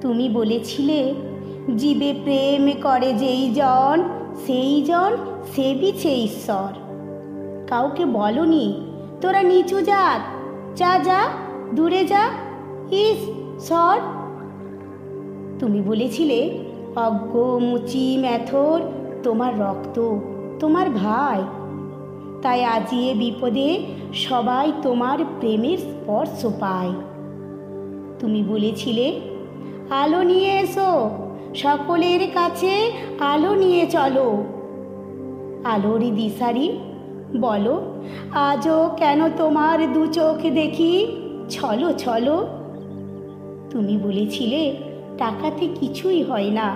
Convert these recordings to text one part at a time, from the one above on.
তুমি বলেছিলে জীবে প্রেম করে যেই জন সেই জন সেবিছে ঈশ্বর। কাউকে বলনি তোরা নিচু জাত, যা যা দূরে যা, ইস সর। তুমি বলেছিলে অজ্ঞ মুচি ম্যাথর তোমার রক্ত, তোমার ভাই, তাই আজি এ বিপদে সবাই তোমার প্রেমের স্পর্শ পায়। তুমি বলেছিলে আলো নিয়ে এসো, সকলের কাছে আলো নিয়ে চলো। আলোর দিশারি বলো আজও কেন তোমার দু চোখ দেখি ছলো ছলো। তুমি বলেছিলে টাকাতে কিছুই হয় না,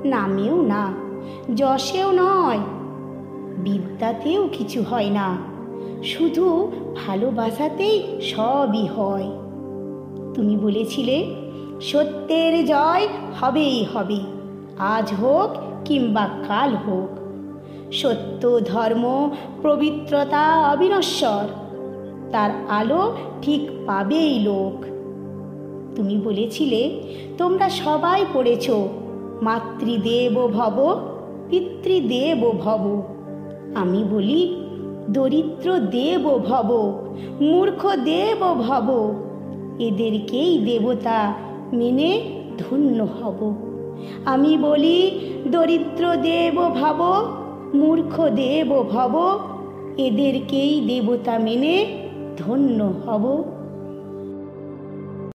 নামেও না, যশেও নয়, বিদ্যাতেও কিছু হয় না, শুধু ভালোবাসাতেই সবই হয়। তুমি বলেছিলে সত্যের জয় হবেই হবে, আজ হোক কিংবা কাল হোক। সত্য ধর্ম পবিত্রতা অবিনশ্বর, তার আলো ঠিক পাবেই লোক। তুমি বলেছিলে তোমরা সবাই পড়েছ মাতৃদেব ভব পিতৃদেব ভব। আমি বলি দরিদ্র দেব ভব, মূর্খ দেব ভব, এদেরকেই দেবতা মেনে ধন্য হব। আমি বলি দরিদ্র দেব ভব, মূর্খ দেব ভব, এদেরকেই দেবতা মেনে ধন্য হব।